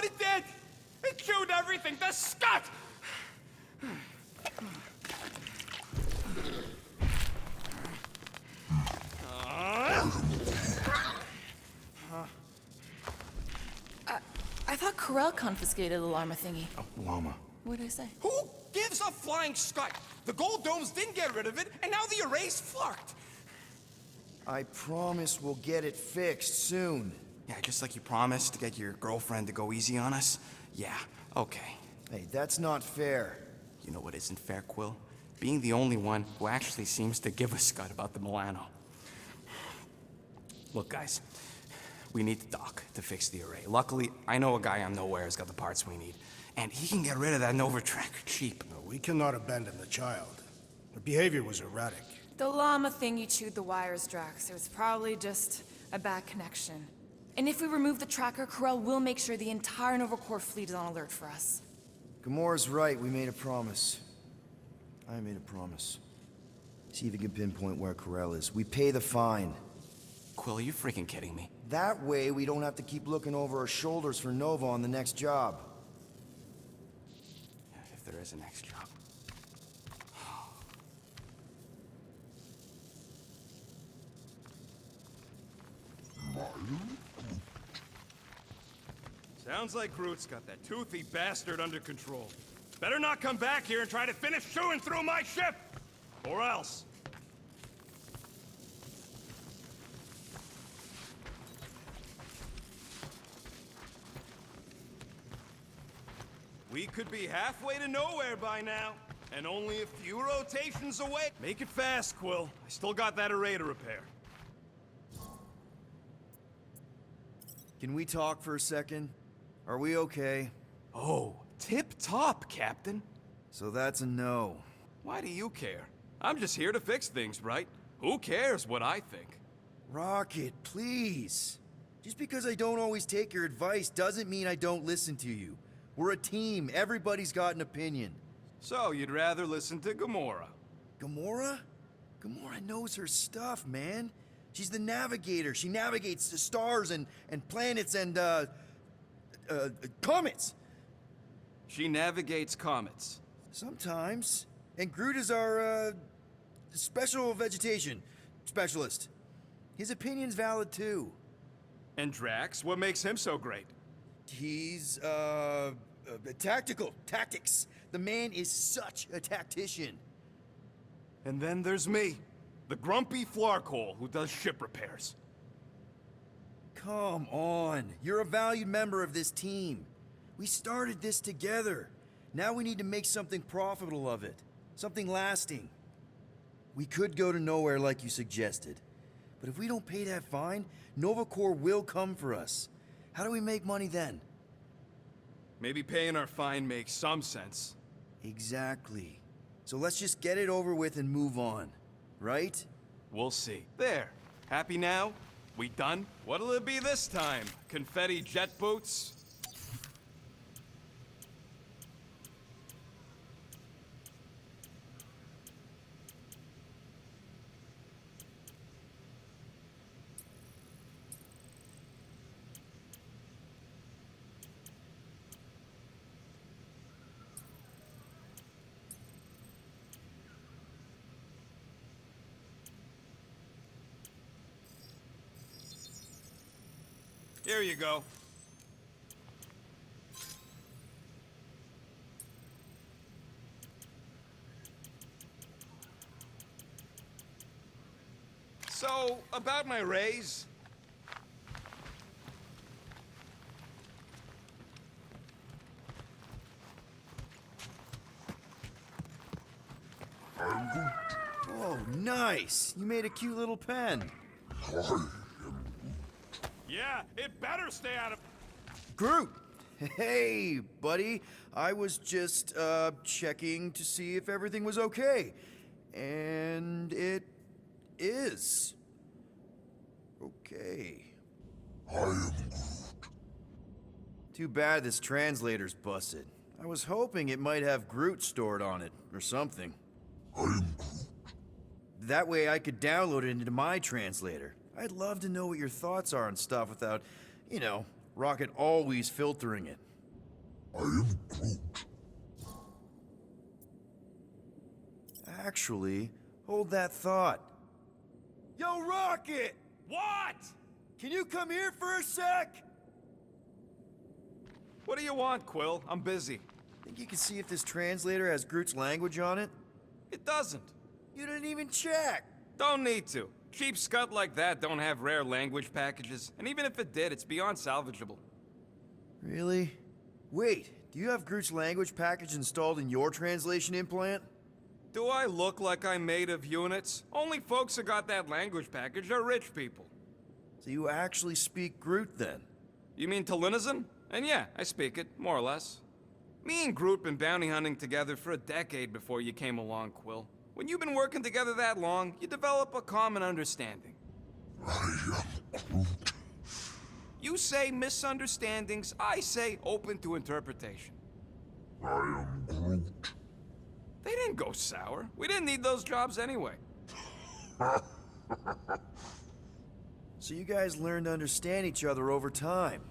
it did! It chewed everything! The scut! I thought Corel confiscated the llama thingy. Oh, llama. What did I say? Who gives a flying scut? The gold domes didn't get rid of it, and now the array's fucked! I promise we'll get it fixed soon. Yeah, just like you promised to get your girlfriend to go easy on us? Yeah, okay. Hey, that's not fair. You know what isn't fair, Quill? Being the only one who actually seems to give a scut about the Milano. Look, guys, we need the dock to fix the array. Luckily, I know a guy on Nowhere's got the parts we need, and he can get rid of that Nova tracker cheap. No, we cannot abandon the child. Her behavior was erratic. The llama thingy chewed the wires, Drax. It was probably just a bad connection. And if we remove the tracker, Corel will make sure the entire Nova Corps fleet is on alert for us. Gamora's right, we made a promise. I made a promise. See if you can pinpoint where Corel is. We pay the fine. Quill, are you freaking kidding me? That way, we don't have to keep looking over our shoulders for Nova on the next job. If there is a next job. Sounds like Groot's got that toothy bastard under control. Better not come back here and try to finish chewing through my ship! Or else. We could be halfway to Nowhere by now, and only a few rotations away. Make it fast, Quill. I still got that array to repair. Can we talk for a second? Are we okay? Oh, tip-top, Captain. So that's a no. Why do you care? I'm just here to fix things, right? Who cares what I think? Rocket, please. Just because I don't always take your advice doesn't mean I don't listen to you. We're a team. Everybody's got an opinion. So, you'd rather listen to Gamora? Gamora? Gamora knows her stuff, man. She's the navigator. She navigates the stars and planets and, comets. She navigates comets. Sometimes. And Groot is our, special vegetation specialist. His opinion's valid, too. And Drax, what makes him so great? He's, tactical. Tactics. The man is such a tactician. And then there's me, the grumpy Flarkhole who does ship repairs. Come on. You're a valued member of this team. We started this together. Now we need to make something profitable of it. Something lasting. We could go to Nowhere like you suggested. But if we don't pay that fine, Nova Corps will come for us. How do we make money then? Maybe paying our fine makes some sense. Exactly. So let's just get it over with and move on. Right? We'll see. There. Happy now? We done? What'll it be this time? Confetti jet boots? Here you go. So, about my raise. Oh, nice. You made a cute little pen. Yeah, it better stay out of... Groot! Hey, buddy. I was just, checking to see if everything was okay. And it is. Okay. I am Groot. Too bad this translator's busted. I was hoping it might have Groot stored on it, or something. I am Groot. That way I could download it into my translator. I'd love to know what your thoughts are on stuff without, you know, Rocket always filtering it. I am Groot. Actually, hold that thought. Yo, Rocket! What? Can you come here for a sec? What do you want, Quill? I'm busy. Think you can see if this translator has Groot's language on it? It doesn't. You didn't even check! Don't need to. Cheap scut like that don't have rare language packages, and even if it did, it's beyond salvageable. Really? Wait, do you have Groot's language package installed in your translation implant? Do I look like I'm made of units? Only folks who got that language package are rich people. So you actually speak Groot then? You mean Talinisan? And yeah, I speak it, more or less. Me and Groot been bounty hunting together for a decade before you came along, Quill. When you've been working together that long, you develop a common understanding. I am Groot. You say misunderstandings, I say open to interpretation. I am Groot. They didn't go sour. We didn't need those jobs anyway. So you guys learned to understand each other over time.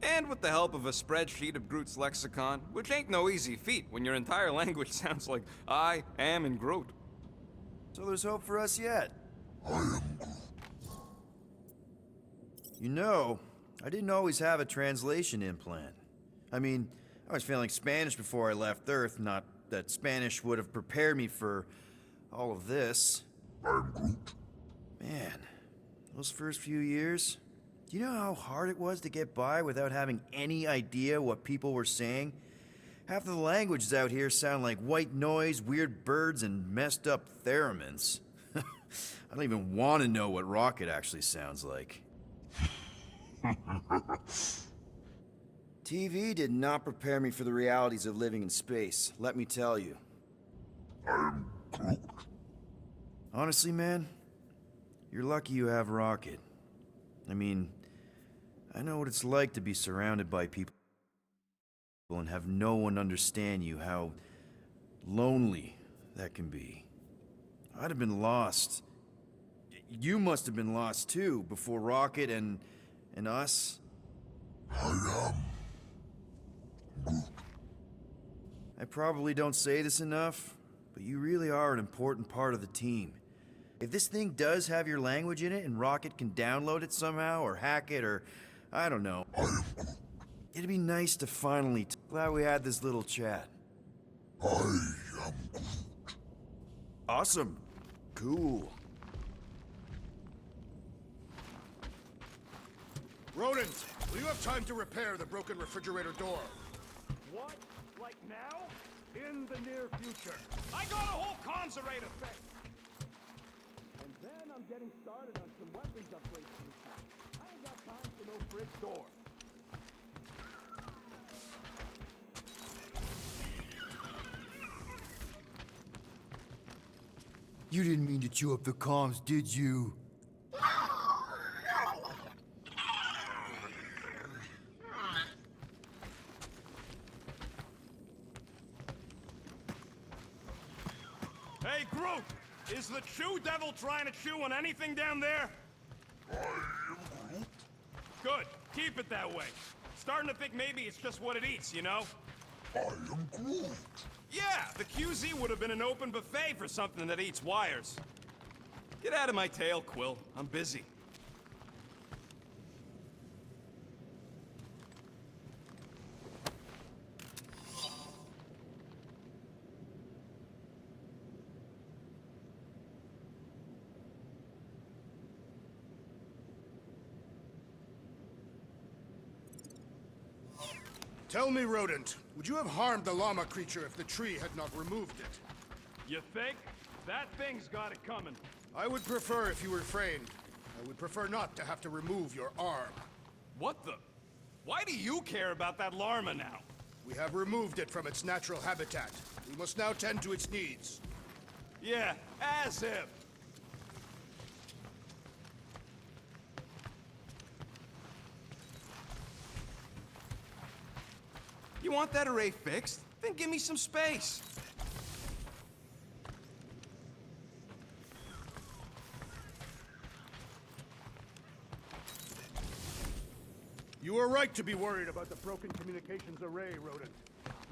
And with the help of a spreadsheet of Groot's lexicon, which ain't no easy feat when your entire language sounds like I am in Groot. So there's hope for us yet. I am Groot. You know, I didn't always have a translation implant. I mean, I was failing Spanish before I left Earth, not that Spanish would have prepared me for all of this. I am Groot. Man, those first few years, do you know how hard it was to get by without having any idea what people were saying? Half of the languages out here sound like white noise, weird birds, and messed up theremins. I don't even want to know what Rocket actually sounds like. TV did not prepare me for the realities of living in space, let me tell you. I am Groot. Honestly, man, you're lucky you have Rocket. I mean, I know what it's like to be surrounded by people and have no one understand you, how lonely that can be. I'd have been lost. You must have been lost too, before Rocket and us. I am Groot. I probably don't say this enough, but you really are an important part of the team. If this thing does have your language in it and Rocket can download it somehow or hack it or I don't know, I am Groot. it'd be nice to finally. Glad we had this little chat. I am Groot. Awesome. Cool. Rodent, will you have time to repair the broken refrigerator door? What? Like now? In the near future. I got a whole conservator fix. And then I'm getting started on some weapons upgrades for the town. I ain't got time for no fridge door. You didn't mean to chew up the comms, did you? Hey, Groot! Is the Chew Devil trying to chew on anything down there? I am Groot. Good. Keep it that way. Starting to think maybe it's just what it eats, you know? I am Groot. Yeah, the QZ would have been an open buffet for something that eats wires. Get out of my tail, Quill. I'm busy. Tell me, Rodent, would you have harmed the llama creature if the tree had not removed it? You think? That thing's got it coming. I would prefer if you refrained. I would prefer not to have to remove your arm. What the? Why do you care about that llama now? We have removed it from its natural habitat. We must now tend to its needs. Yeah, as if. You want that array fixed? Then give me some space. You were right to be worried about the broken communications array, Rodent.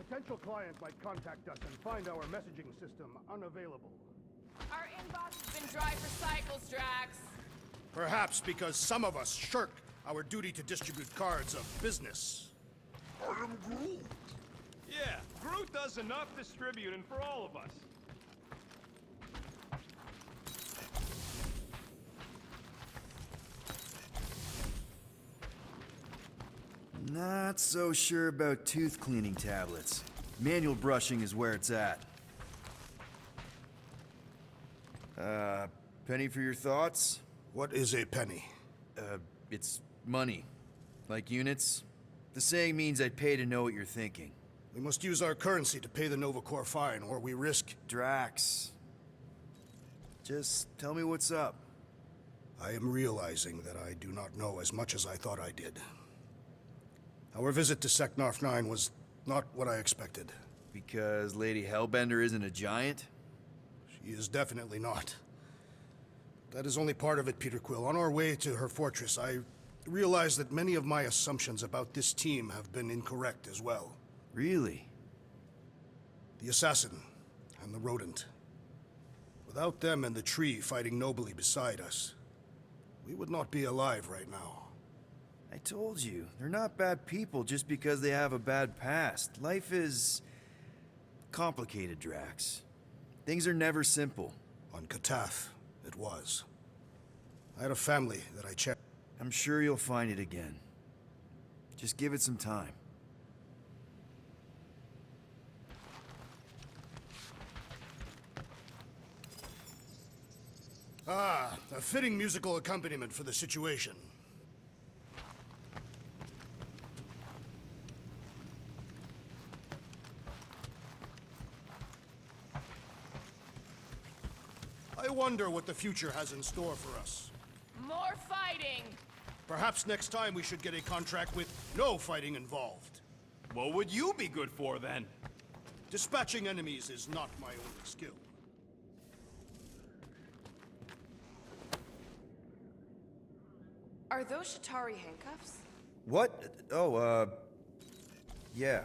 Potential client might contact us and find our messaging system unavailable. Our inbox has been dry for cycles, Drax. Perhaps because some of us shirk our duty to distribute cards of business. I am Groot. Yeah, Groot does enough distributing for all of us. Not so sure about tooth cleaning tablets. Manual brushing is where it's at. Penny for your thoughts? What is a penny? It's money. Like units. The saying means I'd pay to know what you're thinking. We must use our currency to pay the Nova Corps fine, or we risk... Drax. Just tell me what's up. I am realizing that I do not know as much as I thought I did. Our visit to Seknarf 9 was not what I expected. Because Lady Hellbender isn't a giant? She is definitely not. That is only part of it, Peter Quill. On our way to her fortress, I realized that many of my assumptions about this team have been incorrect as well. Really? The assassin and the rodent. Without them and the tree fighting nobly beside us, we would not be alive right now. I told you, they're not bad people just because they have a bad past. Life is complicated, Drax. Things are never simple. On Katath, it was. I had a family that I checked. I'm sure you'll find it again. Just give it some time. Ah, a fitting musical accompaniment for the situation. I wonder what the future has in store for us. More fighting! Perhaps next time we should get a contract with no fighting involved. What would you be good for then? Dispatching enemies is not my only skill. Are those Shatari handcuffs? What? Oh, yeah.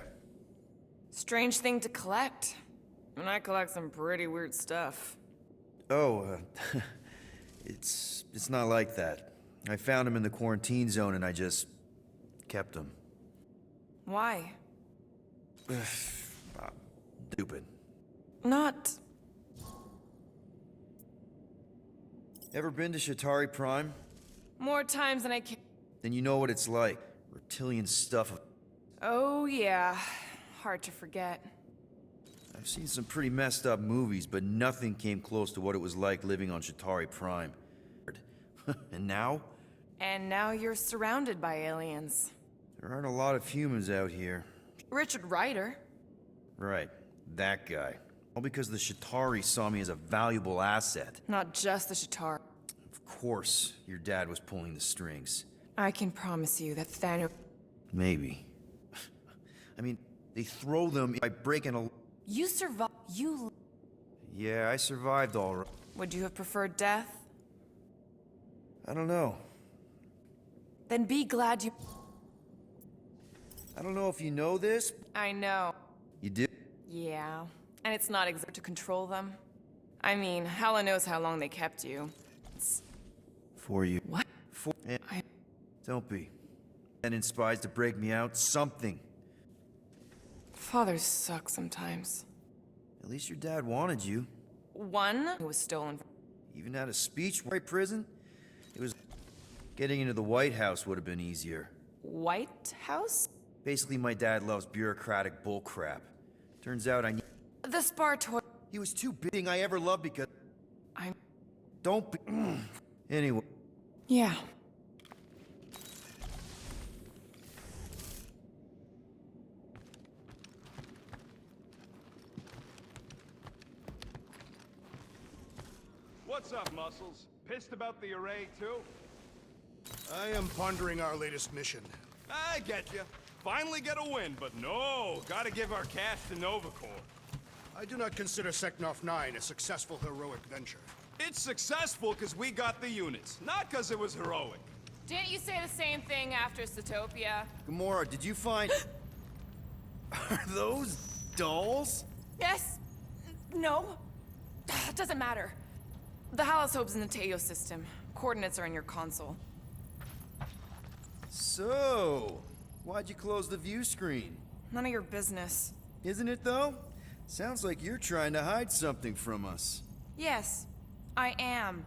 Strange thing to collect. And I collect some pretty weird stuff. Oh, it's not like that. I found him in the quarantine zone and I just kept him. Why? Stupid. Not... Ever been to Shatari Prime? More times than I can... Then you know what it's like. Reptilian stuff. Oh, yeah. Hard to forget. I've seen some pretty messed up movies, but nothing came close to what it was like living on Shatari Prime. And now? And now you're surrounded by aliens. There aren't a lot of humans out here. Richard Ryder. Right, that guy. All because the Shatari saw me as a valuable asset. Not just the Shatari. Of course, your dad was pulling the strings. I can promise you that Thanos... Maybe. I mean, they throw them by breaking a... You survived... You... Yeah, I survived all right. Would you have preferred death? I don't know. Then be glad you... I don't know if you know this. I know. You do? Yeah. And it's not exact to control them. I mean, Hela knows how long they kept you. It's... For you. What? For... I... Don't be. And in spies to break me out, something. Fathers suck sometimes. At least your dad wanted you. One who was stolen from... Even at a speech right prison? It was... Getting into the White House would have been easier. White House? Basically, my dad loves bureaucratic bullcrap. Turns out I... The Spartor... He was too big I ever loved because... I'm... Don't be... Anyway. Yeah. What's up, Muscles? Pissed about the array, too? I am pondering our latest mission. I get you. Finally get a win, but no, gotta give our cash to Nova Corps. I do not consider Seknarf 9 a successful heroic venture. It's successful because we got the units, not because it was heroic. Didn't you say the same thing after Zootopia? Gamora, did you find... Are those dolls? Yes. No. It doesn't matter. The Halosope's in the Teo system. Coordinates are in your console. So, why'd you close the view screen? None of your business. Isn't it, though? Sounds like you're trying to hide something from us. Yes, I am.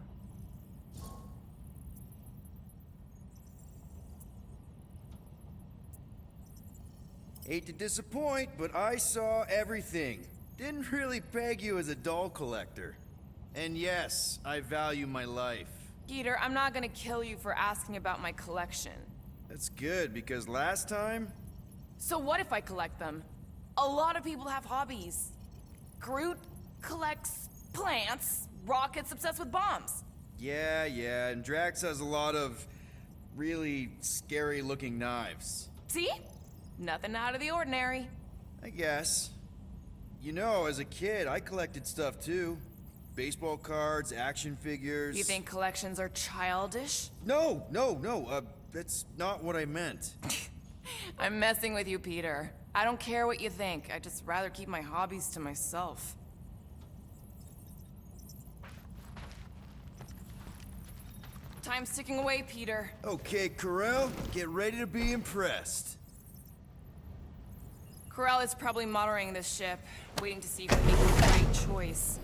Hate to disappoint, but I saw everything. Didn't really peg you as a doll collector. And yes, I value my life. Peter, I'm not gonna kill you for asking about my collection. That's good, because last time... So what if I collect them? A lot of people have hobbies. Groot collects plants, Rocket's obsessed with bombs. Yeah, and Drax has a lot of really scary-looking knives. See? Nothing out of the ordinary. I guess. You know, as a kid, I collected stuff too. Baseball cards, action figures... You think collections are childish? No, that's not what I meant. I'm messing with you, Peter. I don't care what you think. I'd just rather keep my hobbies to myself. Time's ticking away, Peter. Okay, Carell, get ready to be impressed. Corell is probably monitoring this ship, waiting to see if we make the right choice.